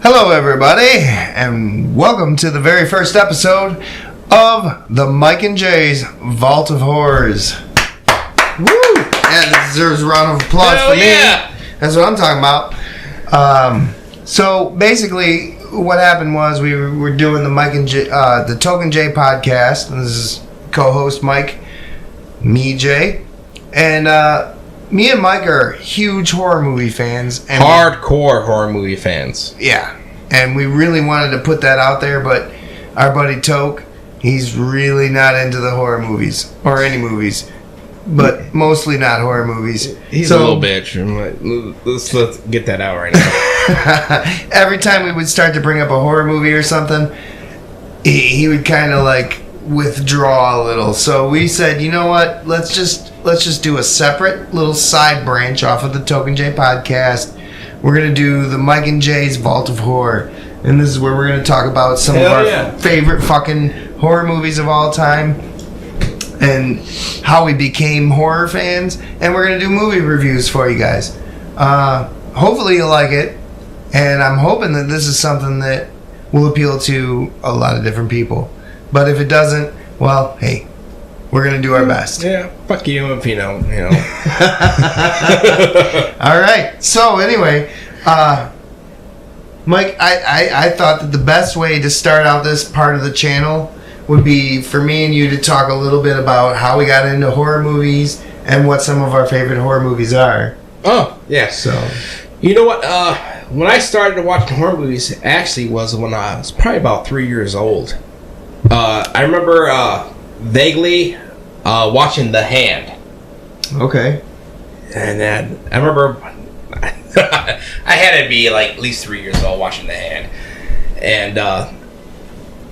Hello, everybody, and welcome to the very first episode of the Mike and Jay's Vault of Horrors. Woo! Yeah, this deserves a round of applause for me. That's what I'm talking about. So basically, what happened was we were doing the Mike and Jay, the Token Jay podcast. And this is co-host Mike, me Jay, and me and Mike are huge horror movie fans. And hardcore horror movie fans. Yeah. And we really wanted to put that out there, but our buddy Toke, he's really not into the horror movies. Or any movies. But mostly not horror movies. He's a little bitch. Let's get that out right now. Every time we would start to bring up a horror movie or something, he would kind of like withdraw a little. So we said, you know what? Let's just do a separate little side branch off of the Token J podcast. We're gonna do the Mike and Jay's Vault of Horror, and this is where we're gonna talk about some of our favorite fucking horror movies of all time, and how we became horror fans. And we're gonna do movie reviews for you guys. Hopefully you like it, and I'm hoping that this is something that will appeal to a lot of different people. But if it doesn't, well, hey, we're going to do our best. Yeah, fuck you if you know. All right. So anyway, Mike, I thought that the best way to start out this part of the channel would be for me and you to talk a little bit about how we got into horror movies and what some of our favorite horror movies are. Oh, yeah. So, you know what? When I started watching horror movies, actually was when I was probably about 3 years old. I remember vaguely watching The Hand. Okay. And then I remember I had to be like at least 3 years old watching The Hand.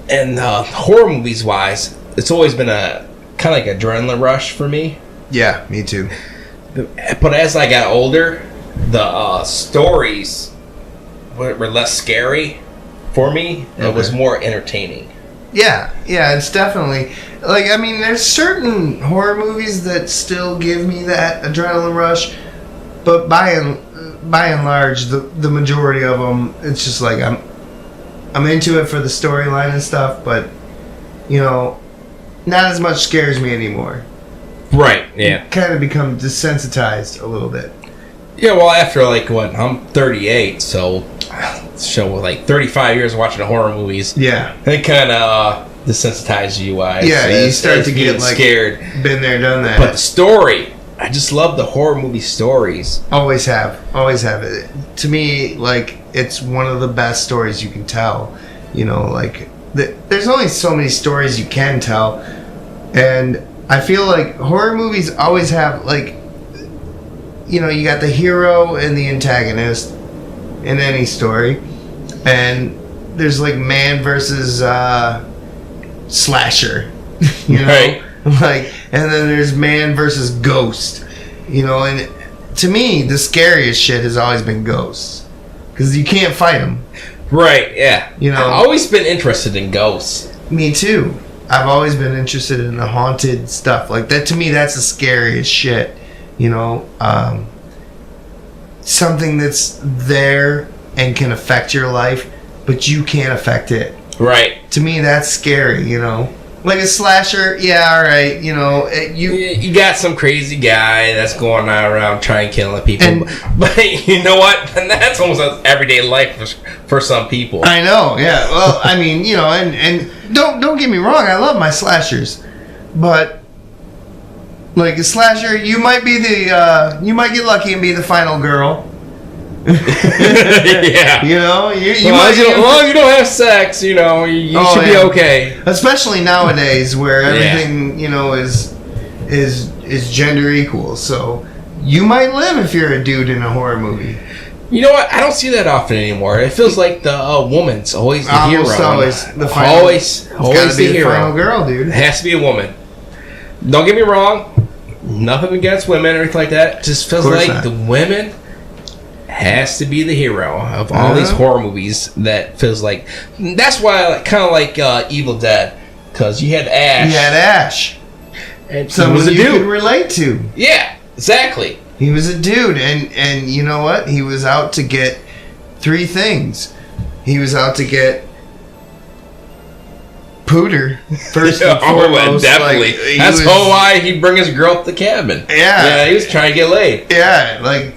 And horror movies wise, it's always been a kind of like adrenaline rush for me. Yeah, me too. But as I got older, the stories were less scary for me. Okay. It was more entertaining. Yeah, it's definitely like, I mean, there's certain horror movies that still give me that adrenaline rush, but by and large, the majority of them, it's just like I'm into it for the storyline and stuff, but you know, not as much scares me anymore. Right. Yeah. Kind of become desensitized a little bit. Yeah. Well, after like what, I'm 38, so like 35 years of watching horror movies. Yeah. It kind of desensitizes you. You start to get like scared. Been there, done that. But the story, I just love the horror movie stories. Always have it. To me, like, it's one of the best stories you can tell. You know, like, there's only so many stories you can tell, and I feel like horror movies always have, like, you know, you got the hero and the antagonist in any story, and there's like man versus slasher, you know, right. Like, and then there's man versus ghost, you know. And to me, the scariest shit has always been ghosts, because you can't fight them. Right. Yeah. You know, I've always been interested in ghosts. Me too. I've always been interested in the haunted stuff like that. To me, that's the scariest shit. You know, something that's there and can affect your life, but you can't affect it. Right. To me, that's scary, you know. Like a slasher, yeah, all right, you know. You got some crazy guy that's going around trying killing people. But you know what? And that's almost everyday life for some people. I know, yeah. Well, I mean, you know, and don't get me wrong, I love my slashers. But like a slasher, you might get lucky and be the final girl. Yeah. You know, as long as you don't have sex, you know, you should be okay. Especially nowadays, where everything you know is gender equal. So you might live if you're a dude in a horror movie. You know what? I don't see that often anymore. It feels like the woman's always the hero. Always the final. Always the hero. Final girl, dude. It has to be a woman. Don't get me wrong. Nothing against women or anything like that. It just feels like the women has to be the hero of all these horror movies. That feels like that's why I kind of like Evil Dead, because you had Ash. You had Ash, and someone you could relate to. Yeah, exactly. He was a dude, and you know what? He was out to get three things: He was out to get Pooter first and foremost. Definitely. Like, that's why he'd bring his girl up the cabin. Yeah, he was trying to get laid. Yeah, like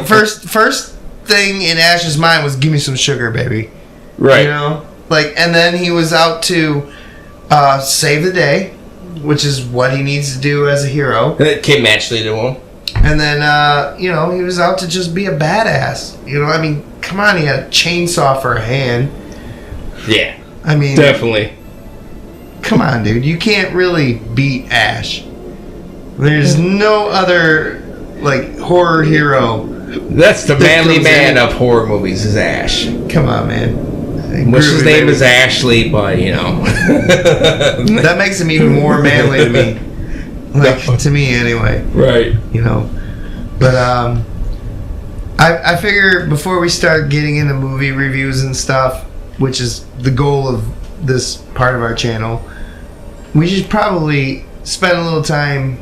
first thing in Ash's mind was, "Give me some sugar, baby." Right. You know, like, and then he was out to save the day, which is what he needs to do as a hero. And it came naturally to him. And then he was out to just be a badass. You know, I mean, come on, he had a chainsaw for a hand. Yeah. I mean, definitely. Come on, dude. You can't really beat Ash. There's no other, like, horror hero. That's the manly man of horror movies is Ash. Come on, man. Which his name is Ashley, but, that makes him even more manly to me. Like, to me, anyway. Right. You know. But, I figure before we start getting into movie reviews and stuff, which is the goal of this part of our channel, we should probably spend a little time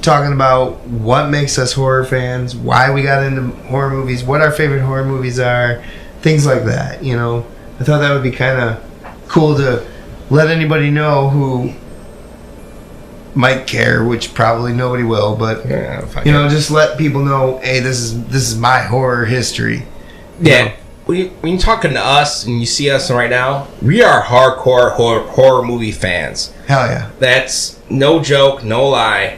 talking about what makes us horror fans, why we got into horror movies, what our favorite horror movies are, things like that. You know, I thought that would be kind of cool to let anybody know who might care, which probably nobody will, but just let people know, hey, this is my horror history. Yeah. When you're talking to us and you see us right now, we are hardcore horror movie fans. Hell yeah. That's no joke, no lie.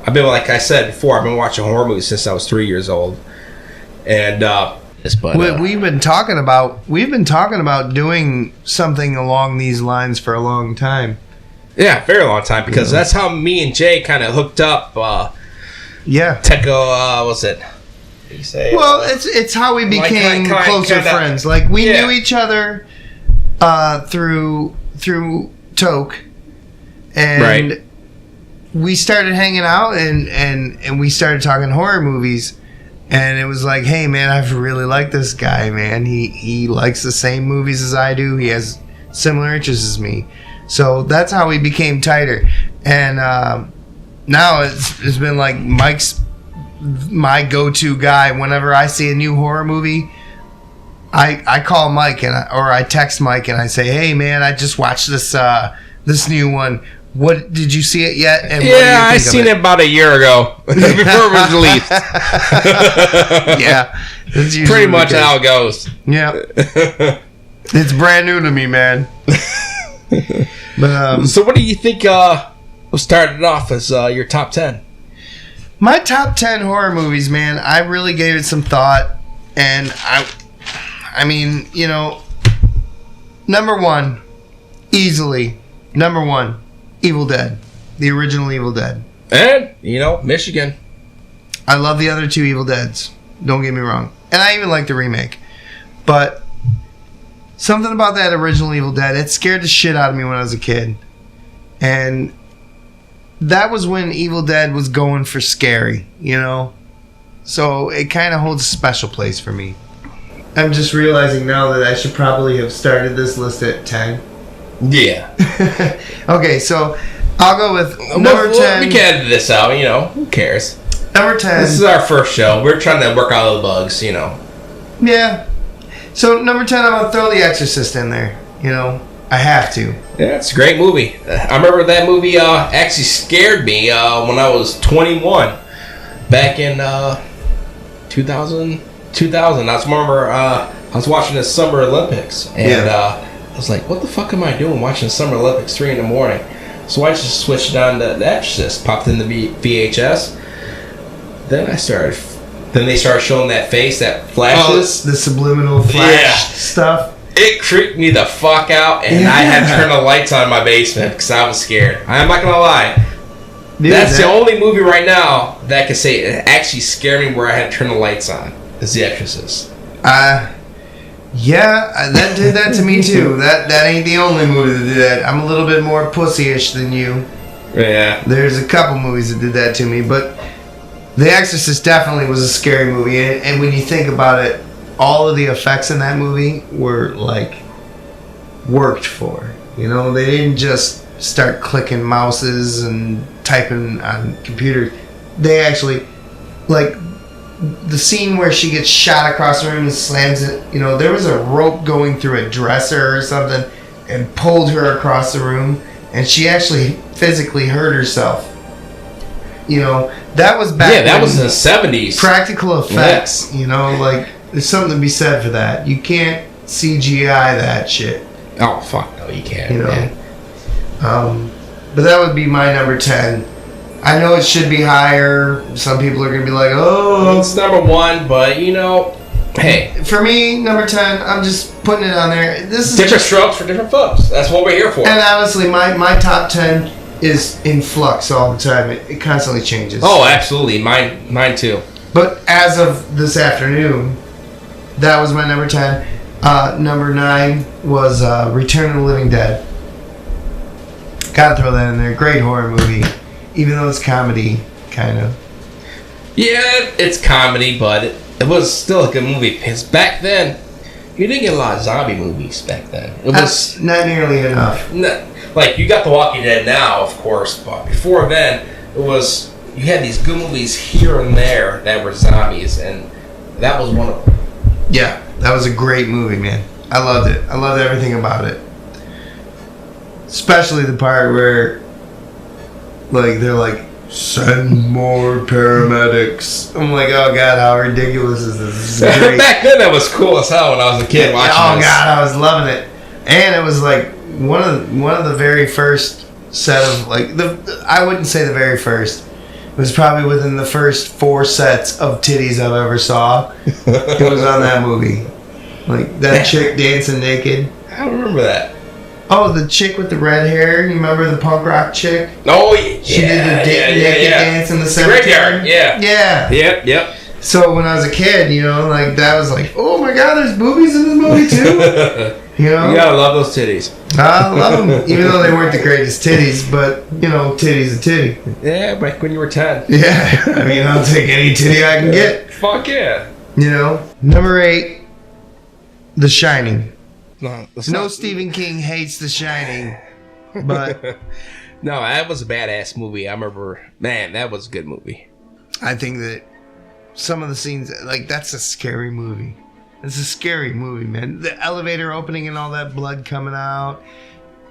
I've been, like I said before, I've been watching horror movies since I was 3 years old. And we've been talking about doing something along these lines for a long time. Yeah, very long time, because that's how me and Jay kind of hooked up. Techo, what's it? You say, well, it's how we became closer friends. Like, we knew each other through Toke, and we started hanging out, and we started talking horror movies, and it was like, hey man, I really like this guy, man. He likes the same movies as I do. He has similar interests as me, so that's how we became tighter. And now it's been like Mike's my go-to guy. Whenever I see a new horror movie, I call Mike or I text Mike and I say, hey man, I just watched this new one. What, did you see it yet? And I seen it about a year ago before it was released. Yeah, that's pretty much how it goes. Yeah, it's brand new to me, man. But so what do you think started off as your top 10? My top 10 horror movies, man, I really gave it some thought, and I mean, number one, Evil Dead, the original Evil Dead. And, Michigan. I love the other two Evil Deads, don't get me wrong. And I even like the remake. But something about that original Evil Dead, it scared the shit out of me when I was a kid. And that was when Evil Dead was going for scary, So it kind of holds a special place for me. I'm just realizing now that I should probably have started this list at 10. Yeah. Okay, so I'll go with number 10. We can edit this out, who cares? Number 10. This is our first show. We're trying to work out all the bugs, Yeah. So number 10, I'm going to throw The Exorcist in there. I have to. Yeah, it's a great movie. I remember that movie actually scared me when I was 21. Back in 2000. I remember I was watching the Summer Olympics. And I was like, what the fuck am I doing watching Summer Olympics 3 in the morning? So I just switched on to The Exorcist, popped in the VHS. Then they started showing that face, that flashes. Oh, the subliminal flash stuff. It creeped me the fuck out, and I had to turn the lights on in my basement because I was scared. I'm not gonna lie. Dude, that's the only movie right now that I can say it actually scared me where I had to turn the lights on. Is The Exorcist. Yeah, that did that to me too. That ain't the only movie that did that. I'm a little bit more pussy-ish than you. Yeah. There's a couple movies that did that to me, but The Exorcist definitely was a scary movie. And when you think about it, all of the effects in that movie were like worked for. They didn't just start clicking mouses and typing on computers. They actually, like, the scene where she gets shot across the room and slams it. You know, there was a rope going through a dresser or something and pulled her across the room, and she actually physically hurt herself. You know, that was back. Yeah, that was in the 70s. Practical effects. Yeah. You know, like there's something to be said for that. You can't CGI that shit. Oh fuck no, you can't. You know. Man. But that would be my number 10. I know it should be higher. Some people are going to be like, oh. It's number 1, but, you know, hey. For me, number 10, I'm just putting it on there. This is different strokes for different folks. That's what we're here for. And honestly, my top 10 is in flux all the time. It constantly changes. Oh, absolutely. Mine too. But as of this afternoon, that was my number 10. Number 9 was Return of the Living Dead. Gotta throw that in there. Great horror movie. Even though it's comedy, kind of. Yeah, it's comedy, but it was still a good movie. Because back then, you didn't get a lot of zombie movies back then. It was not nearly enough. Like, you got The Walking Dead now, of course, but before then, you had these good movies here and there that were zombies, and that was one of them. Yeah, that was a great movie, man. I loved it. I loved everything about it. Especially the part where, like, they're like, send more paramedics. I'm like, oh god, how ridiculous is this? This is great. Back then, that was cool as hell when I was a kid watching this. God, I was loving it. And it was like one of the very first set of, like, I wouldn't say the very first. It was probably within the first 4 sets of titties I've ever saw. It was on that movie. Like, that chick dancing naked. I don't remember that. Oh, the chick with the red hair. You remember the punk rock chick? Oh, yeah. She did the naked dance in the cemetery. Yeah. Yeah. Yep. So when I was a kid, you know, like, that was like, oh my god, there's boobies in this movie too? You know? You gotta love those titties. I love them. Even though they weren't the greatest titties, but, you know, titty's a titty. Yeah, back when you were 10. Yeah. I mean, I'll take any titty I can get. Fuck yeah. You know? Number 8, The Shining. No, Stephen King hates The Shining, but no, that was a badass movie. I remember, man, that was a good movie. I think that some of the scenes, like, that's a scary movie. It's a scary movie, man. The elevator opening and all that blood coming out.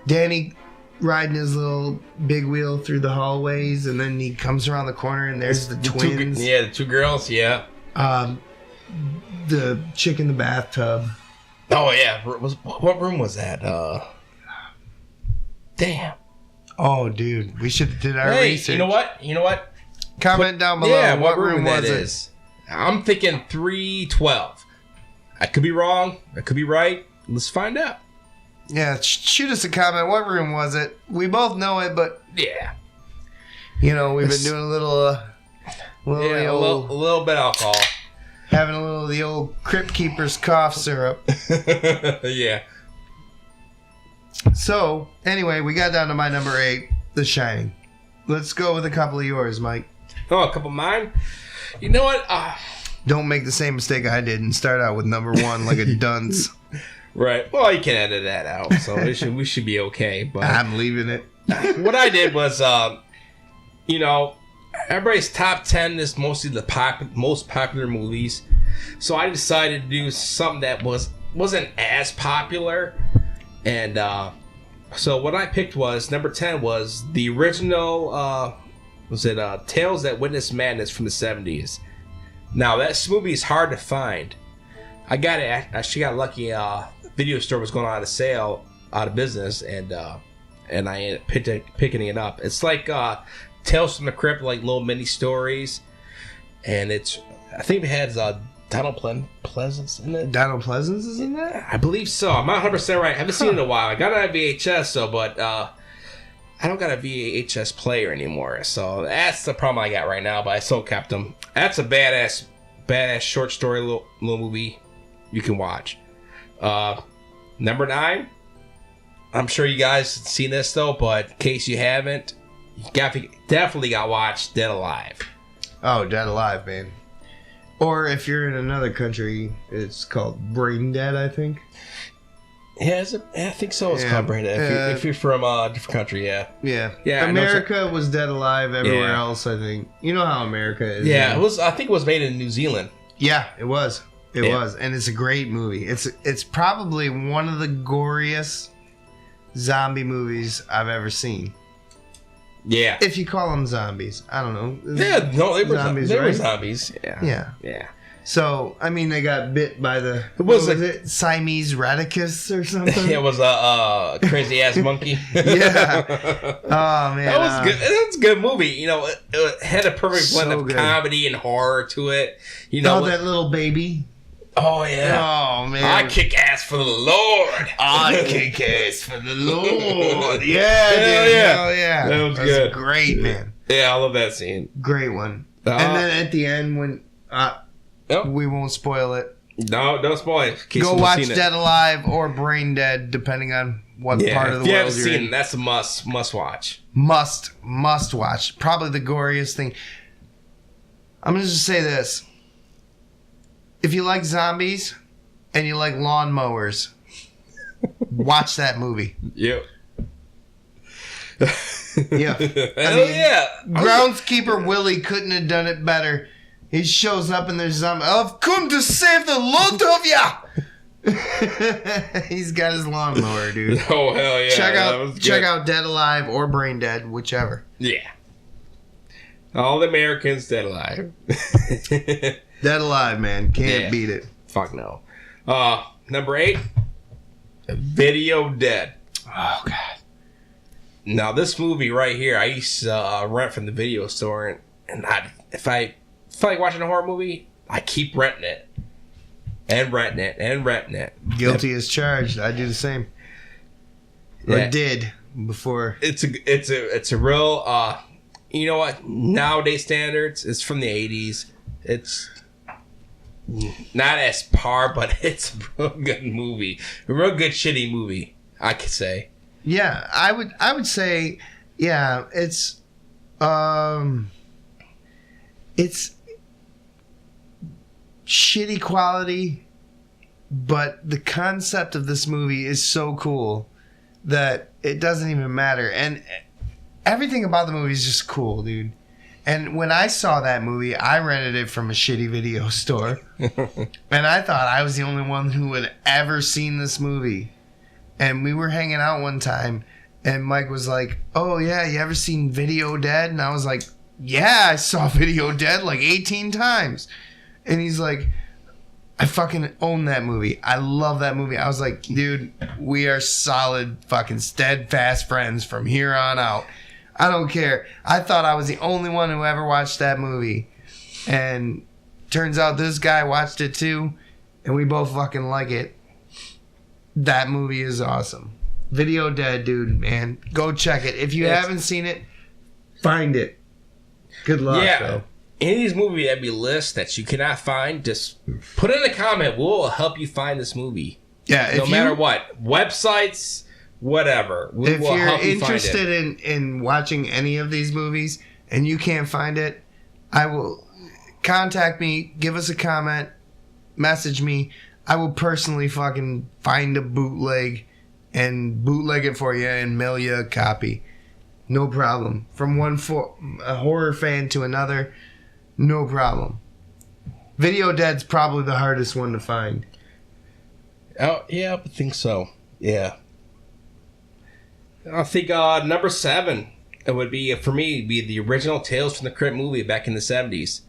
Danny riding his little big wheel through the hallways, and then he comes around the corner and there's the twins. The 2 girls, yeah. The chick in the bathtub. Oh yeah, what room was that? Damn. Oh, dude, we should have did our research. You know what? Comment down below. Yeah, what room was it? Is. I'm thinking 312. I could be wrong. I could be right. Let's find out. Yeah, shoot us a comment. What room was it? We both know it, but yeah, you know, we've been doing a little bit of alcohol. Having a little of the old Crypt Keeper's cough syrup. Yeah. So, anyway, we got down to my number 8, The Shining. Let's go with a couple of yours, Mike. Oh, a couple of mine? You know what? Don't make the same mistake I did and start out with number 1 like a dunce. Right. Well, you can edit that out, so we should be okay. But I'm leaving it. What I did was, you know, everybody's top 10 is mostly the most popular movies. So I decided to do something that wasn't as popular. And so what I picked was, number 10 was the original, Tales That Witness Madness from the 70s. Now, that movie is hard to find. I got it, I actually got lucky, video store was going out of sale, out of business, and I ended up picking it up. It's like, Tales from the Crypt, like little mini stories, and I think it has Donald Pleasance in it. Donald Pleasance is in that? I believe so. I'm not 100% right. I haven't seen it in a while. I got it on VHS, but I don't got a VHS player anymore. So that's the problem I got right now. But I still kept them. That's a badass short story little movie you can watch. Number 9. I'm sure you guys have seen this though, but in case you haven't. You definitely got to watch Dead Alive. Oh, Dead Alive, man. Or if you're in another country, it's called Brain Dead, I think. Yeah, I think so. It's called Brain Dead. If you're from a different country, yeah. America was Dead Alive. Everywhere Yeah. else, I think. You know how America is. Yeah, it was. I think it was made in New Zealand. Yeah, it was. It was, and it's a great movie. It's probably one of the goriest zombie movies I've ever seen. Yeah. If you call them zombies, I don't know. Yeah, no, they were Zombies, They were right? zombies. Yeah. Yeah. So, I mean, they got bit by the... Was what was it? Siamese Radicus or something? It was a crazy ass monkey. Yeah. Oh, man. That was good. That was a good movie. You know, it had a perfect blend So of good. comedy and horror to it. You know, that little baby. oh yeah. Oh, man. I kick ass for the Lord. I kick ass for the Lord. Yeah, Hell dude. yeah. Hell yeah. That was good. Great, man. Yeah, I love that scene. Great one. And then at the end, when... Yep. we won't spoil it. No, don't spoil it. in case Go you've watch seen it. Dead Alive or Brain Dead, depending on what part of the if you world haven't you're seen in. it, that's a must watch. Must watch. Probably the goriest thing. I'm gonna just say this: if you like zombies and you like lawnmowers, watch that movie. Yep. Yeah, Hell yeah. Groundskeeper Willie couldn't have done it better. He shows up and there's zombies. I've come to save the lot of ya. He's got his lawnmower, dude. Oh hell yeah! Check out Dead Alive or Brain Dead, whichever. Yeah. All the Americans dead alive. Dead Alive, man, can't beat it. Fuck no. Number 8, Video Dead. Oh god. Now this movie right here, I used to rent from the video store, and if I feel like watching a horror movie, I keep renting it. And renting it. Guilty as charged. I do the same. Or did before. It's a real you know what? Nowadays standards, it's from the 80s. It's not as par, but it's a real good movie. A real good shitty movie, I could say. Yeah, I would say it's shitty quality, but the concept of this movie is so cool that it doesn't even matter. And everything about the movie is just cool, dude. And when I saw that movie, I rented it from a shitty video store. And I thought I was the only one who had ever seen this movie. And we were hanging out one time, and Mike was like, "Oh, yeah, you ever seen Video Dead?" And I was like, "Yeah, I saw Video Dead like 18 times. And he's like, "I fucking own that movie. I love that movie." I was like, "Dude, we are solid fucking steadfast friends from here on out. I don't care." I thought I was the only one who ever watched that movie. And turns out this guy watched it too, and we both fucking like it. That movie is awesome. Video Dead, dude, man. Go check it. If you haven't seen it, find it. Good luck, though. Any of these movies that we list that you cannot find, just put in a comment. We'll help you find this movie. Yeah, no matter what. Websites, whatever. We will help you find it. If you're interested in watching any of these movies and you can't find it, I will contact me, give us a comment, message me. I will personally fucking find a bootleg and bootleg it for you and mail you a copy. No problem. From a horror fan to another, no problem. Video Dead's probably the hardest one to find. Oh, yeah, I think so. Yeah. I think number 7, it would be, for me, it'd be the original Tales from the Crypt movie back in the 70s.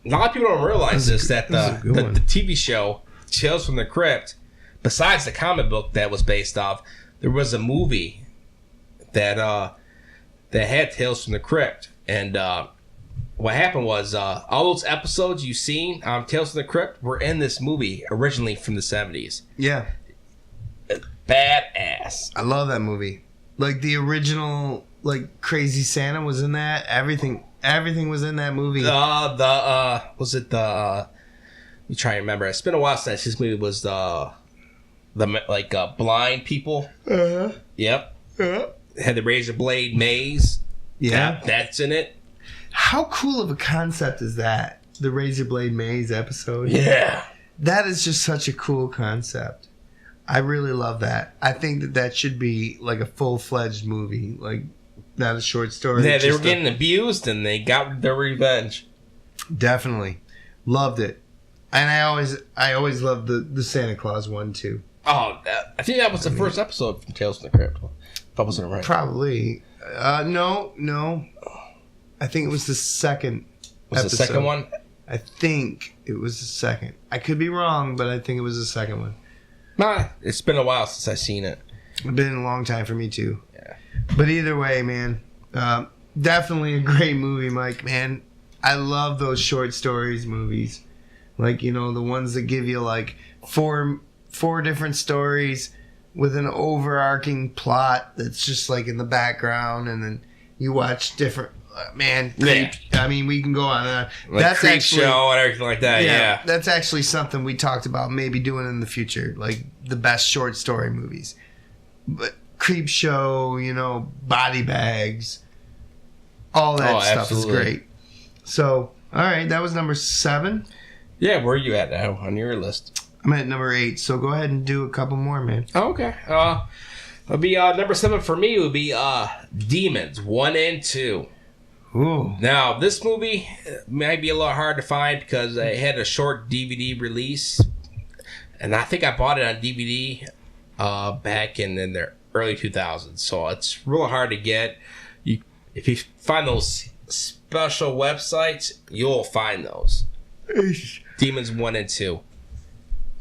A lot of people don't realize that the TV show Tales from the Crypt, besides the comic book that was based off, there was a movie that had Tales from the Crypt. And what happened was all those episodes you've seen on Tales from the Crypt were in this movie originally from the 70s. Yeah. Badass. I love that movie. Like the original, like Crazy Santa was in that. Everything was in that movie. Was it the? Let me try and remember. It's been a while since this movie was the blind people. Yep. Had the razor blade maze. Yeah, that's in it. How cool of a concept is that? The razor blade maze episode. Yeah, that is just such a cool concept. I really love that. I think that should be like a full-fledged movie, like not a short story. Yeah, they were getting abused and they got their revenge. Definitely. Loved it. And I always loved the Santa Claus one too. Oh, I think that was the first episode from Tales from the Crypt. If I wasn't right. Probably. No. I think it was the second Was episode. the second one? I think it was the second. I could be wrong, but I think it was the second one. Nah, it's been a while since I've seen it. It's been a long time for me too. Yeah. But either way, man, definitely a great movie, Mike. Man, I love those short stories movies. Like, the ones that give you like four different stories with an overarching plot that's just like in the background, and then you watch different. Man, Creep. Yeah. I mean, we can go on and on. Like that's Creep actually, Show and everything like that. Yeah, that's actually something we talked about maybe doing in the future, like the best short story movies. But Creep Show, Body Bags, all that stuff absolutely. Is great. So, all right, that was number 7. Yeah, where are you at now on your list? I'm at number 8, so go ahead and do a couple more, man. Oh, okay. It'll be number 7 for me. Would be Demons 1 and 2. Ooh. Now, this movie might be a lot hard to find because it had a short DVD release, and I think I bought it on DVD back in the early 2000s. So it's really hard to get. If you find those special websites, you'll find those. Demons 1 and 2.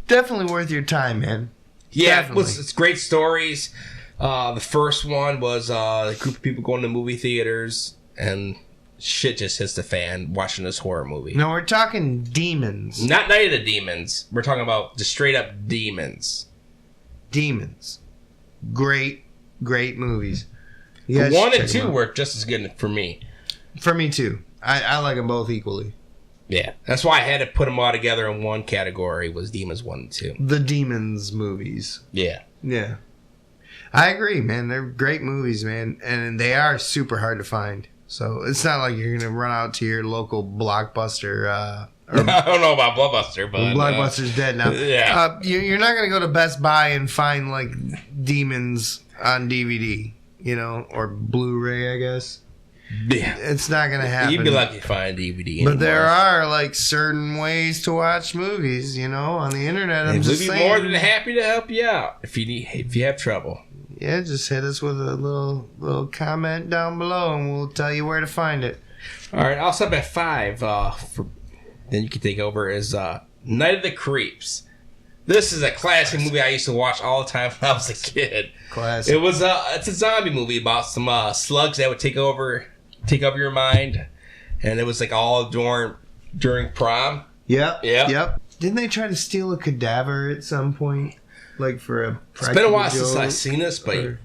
Definitely worth your time, man. Yeah, it's great stories. The first one was a group of people going to movie theaters, and shit just hits the fan watching this horror movie. No, we're talking demons. Not Night of the Demons. We're talking about just straight up demons. Demons. Great movies. 1 and 2 were just as good for me. For me, too. I like them both equally. Yeah, that's why I had to put them all together in one category, was Demons 1 and 2. The Demons movies. Yeah. Yeah. I agree, man. They're great movies, man. And they are super hard to find. So it's not like you're going to run out to your local Blockbuster. I don't know about Blockbuster, but... Blockbuster's dead now. Yeah. You're not going to go to Best Buy and find, like, Demons on DVD, or Blu-ray, I guess. Yeah. It's not going to happen. You'd be lucky to find a DVD But there are, like, certain ways to watch movies, on the internet. I'm just saying. We'd be more than happy to help you out if you have trouble. Yeah, just hit us with a little comment down below, and we'll tell you where to find it. All right, I'll stop at 5. Then you can take over. Is Night of the Creeps. This is a classic movie I used to watch all the time when I was a kid. Classic. It's a zombie movie about some slugs that would take over your mind, and it was like all during prom. Yep. Didn't they try to steal a cadaver at some point? Like for a It's been a while since I've seen this, but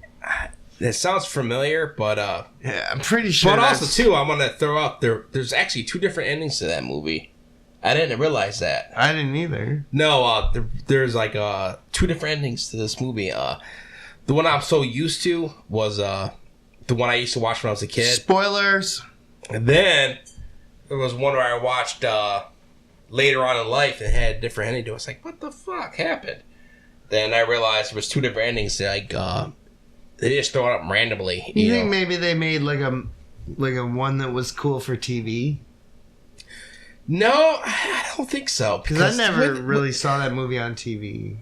it sounds familiar. But yeah, I'm pretty sure. But also too, I want to throw out there's actually 2 different endings to that movie. I didn't realize that. I didn't either. No, there's like 2 different endings to this movie. The one I'm so used to was the one I used to watch when I was a kid. Spoilers. And then there was one where I watched later on in life and had a different ending to it. I was like, what the fuck happened? Then I realized there was 2 different endings. Like they just throw it up randomly. You think maybe they made like a one that was cool for TV? No, I don't think so. Because I never really saw that movie on TV,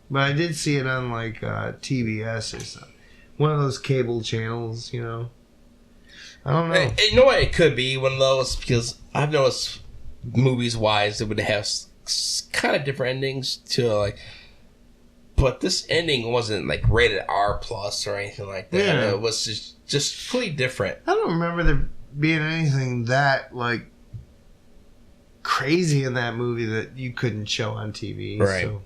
but I did see it on like TBS or something. One of those cable channels, I don't know. You know what? It could be one of those, because I've noticed movies-wise, it would have kind of different endings to like. But this ending wasn't like rated R+ or anything like that. Yeah. It was just completely different. I don't remember there being anything that like crazy in that movie that you couldn't show on TV. Right. So.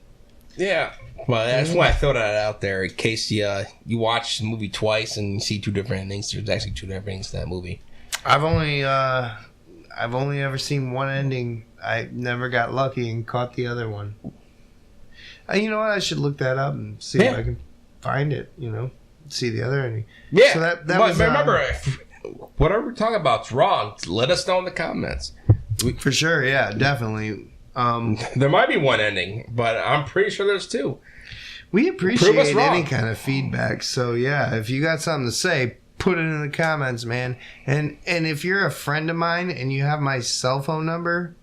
Yeah. Well, that's why I throw that out there in case you watch the movie twice and you see 2 different endings. There's actually 2 different endings to that movie. I've only ever seen one ending. I never got lucky and caught the other one. You know what? I should look that up and see if I can find it. See the other ending. Yeah. So that was. Remember, if whatever we're talking about is wrong, let us know in the comments. For sure. Yeah. Definitely. There might be one ending, but I'm pretty sure there's 2. We appreciate us wrong. any kind of feedback. So yeah, if you got something to say, put it in the comments, man. And if you're a friend of mine and you have my cell phone number,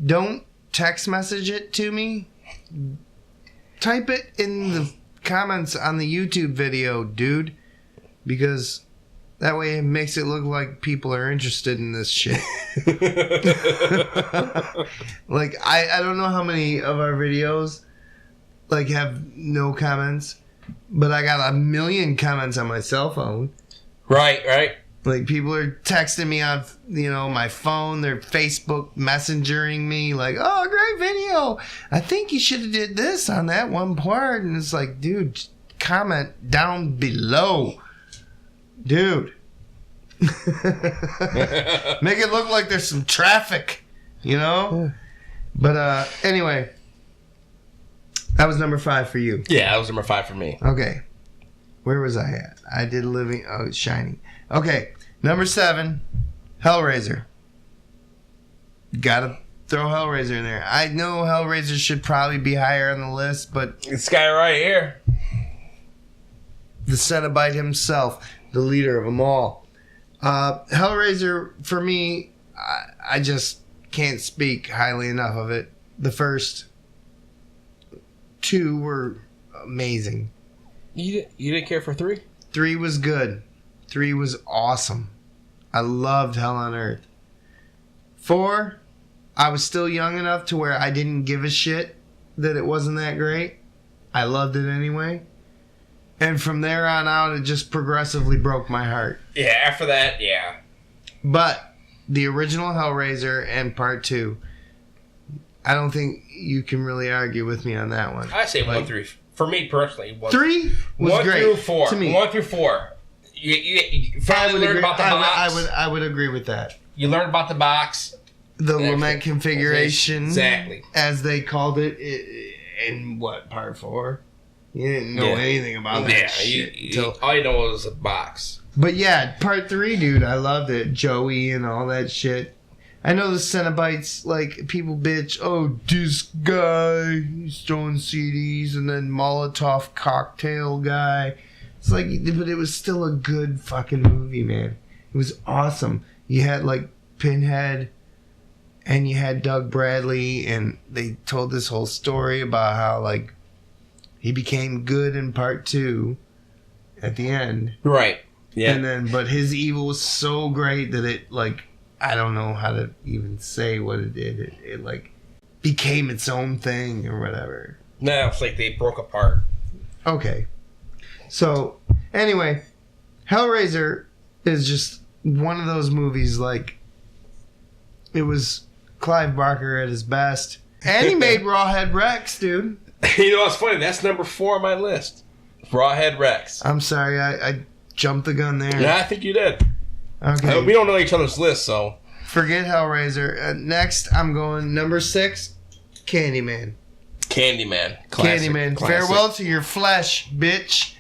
don't text message it to me. Type it in the comments on the YouTube video, dude, because that way it makes it look like people are interested in this shit. Like I don't know how many of our videos like have no comments, but I got 1 million comments on my cell phone. Right. Like people are texting me on, my phone. They're Facebook messengering me like, "Oh, great video! I think you should have did this on that one part." And it's like, dude, comment down below, dude. Make it look like there's some traffic, But anyway, that was number 5 for you. Yeah, that was number 5 for me. Okay. Where was I at? I did Shining. Okay. Number 7, Hellraiser. Gotta throw Hellraiser in there. I know Hellraiser should probably be higher on the list, but this guy right here, the Cenobite himself, the leader of them all. Hellraiser, for me, I just can't speak highly enough of it. The first 2 were amazing. You didn't care for 3? 3 was good. 3 was awesome. I loved Hell on Earth. 4, I was still young enough to where I didn't give a shit that it wasn't that great. I loved it anyway. And from there on out, it just progressively broke my heart. Yeah, after that, yeah. But the original Hellraiser and part 2, I don't think you can really argue with me on that one. I say 1 through. For me personally, 3 was 1 great through 4. to me. 1 through 4. You finally learned about the box. I would agree with that. You learned about the box. The lament configuration, exactly, as they called it in part 4. You didn't know anything about that shit. All you know was a box. But yeah, part 3, dude, I loved it. Joey and all that shit. I know the Cenobites, like, people bitch, "Oh, this guy, he's throwing CDs," and then Molotov cocktail guy. It's like, but it was still a good fucking movie, man. It was awesome. You had, like, Pinhead, and you had Doug Bradley, and they told this whole story about how, like, he became good in part 2 at the end. Right. Yeah. And then, but his evil was so great that it, like, I don't know how to even say what it did. It like, became its own thing or whatever. No, it's like they broke apart. Okay. So, anyway, Hellraiser is just one of those movies, like, it was Clive Barker at his best. And he made Rawhead Rex, dude. You know what's funny? That's number 4 on my list. Rawhead Rex. I'm sorry, I jumped the gun there. Yeah, I think you did. Okay. We don't know each other's list, so. Forget Hellraiser. Next, I'm going number 6, Candyman. Classic. Candyman. Classic. Farewell to your flesh, bitch.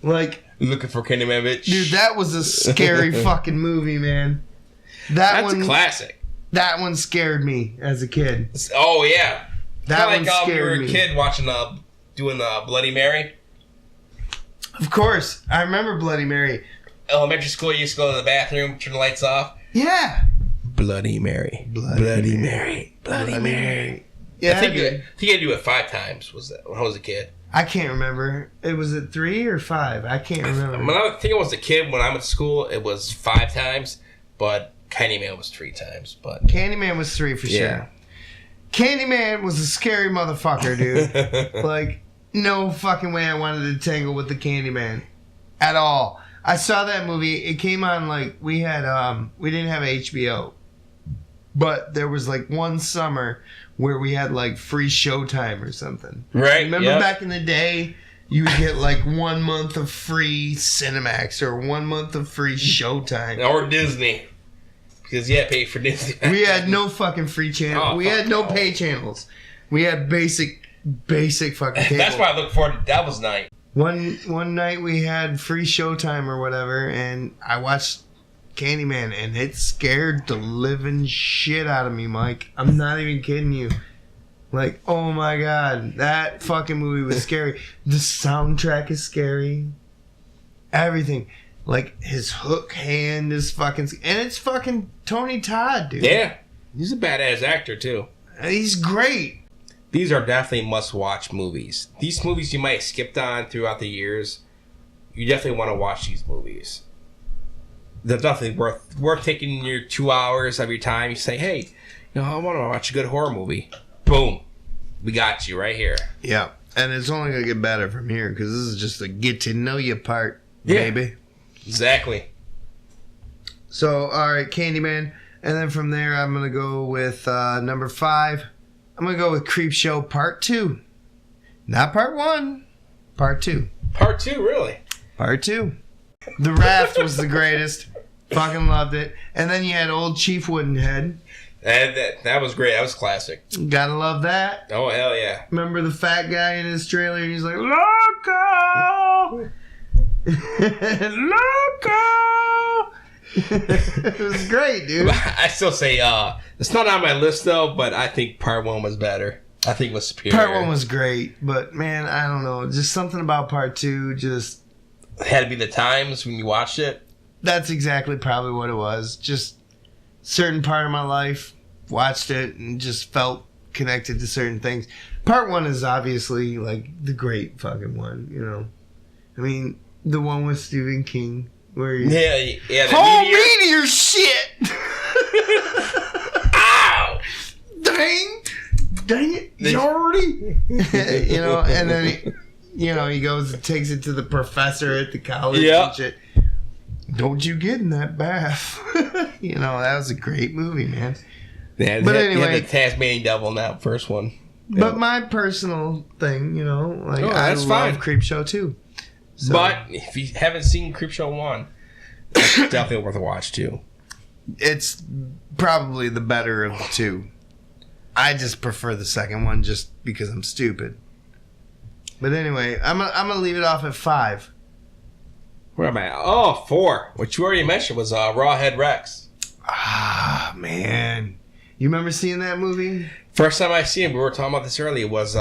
Like, looking for Candyman, bitch. Dude, that was a scary fucking movie, man. That's a classic. That one scared me as a kid. Oh, yeah. That one like scared you were a me. kid watching, doing Bloody Mary. Of course. I remember Bloody Mary. Elementary school, you used to go to the bathroom, turn the lights off. Yeah. Bloody Mary. Bloody Mary. Yeah, I think you had to do it 5 times. Was that when I was a kid? I can't remember. It was at 3 or 5. I can't remember. When I think I was a kid, when I went to school, it was 5 times, but Candyman was 3 times. But Candyman was 3 for sure. Candyman was a scary motherfucker, dude. Like, no fucking way I wanted to tangle with the Candyman at all. I saw that movie. It came on, like, we didn't have HBO, but there was like one summer where we had like free Showtime or something. Right. Remember back in the day, you would get like 1 month of free Cinemax or 1 month of free Showtime. Or Disney. Because you had to pay for Disney. We had no fucking free channel. We had no pay channels. We had basic fucking cable. That's why I look forward to Devil's Night. One night we had free Showtime or whatever, and I watched Candyman, and it scared the living shit out of me, Mike. I'm not even kidding you. Like, oh my god, that fucking movie was scary. The soundtrack is scary. Everything. Like, his hook hand is fucking... And it's fucking Tony Todd, dude. Yeah. He's a badass actor, too. He's great. These are definitely must-watch movies. These movies you might have skipped on throughout the years. You definitely want to watch these movies. They're definitely worth taking your 2 hours of your time. You say, hey, I want to watch a good horror movie. Boom. We got you right here. Yeah. And it's only going to get better from here because this is just a get-to-know-you part, yeah. baby. Exactly. So, all right, Candyman. And then from there, I'm going to go with number 5. I'm going to go with Creepshow Part 2. Not Part 1. Part 2. Part 2, really? Part 2. The Raft was the greatest. Fucking loved it. And then you had old Chief Woodenhead. That was great. That was classic. Gotta love that. Oh, hell yeah. Remember the fat guy in his trailer and he's like, Loco! Loco! It was great, dude. I still say, it's not on my list, though, but I think Part 1 was better. I think it was superior. Part 1 was great, but man, I don't know. Just something about Part 2 just... It had to be the times when you watched it. That's exactly probably what it was. Just certain part of my life, watched it and just felt connected to certain things. Part 1 is obviously like the great fucking one, you know. I mean, the one with Stephen King where he yeah, the whole meteor shit. Ow! Dang it, Jordy. You know, and then he goes and takes it to the professor at the college and shit. Don't you get in that bath. That was a great movie, man. Yeah, but anyway, the Tasmanian Devil in that first one. But my personal thing, I that's love fine. Creepshow 2. So. But if you haven't seen Creepshow 1, it's definitely worth a watch too. It's probably the better of the two. I just prefer the second one just because I'm stupid. But anyway, I'm gonna leave it off at 5. Where am I? Oh, 4. Which you already mentioned was Rawhead Rex. Ah, man. You remember seeing that movie? First time I seen him, we were talking about this earlier, was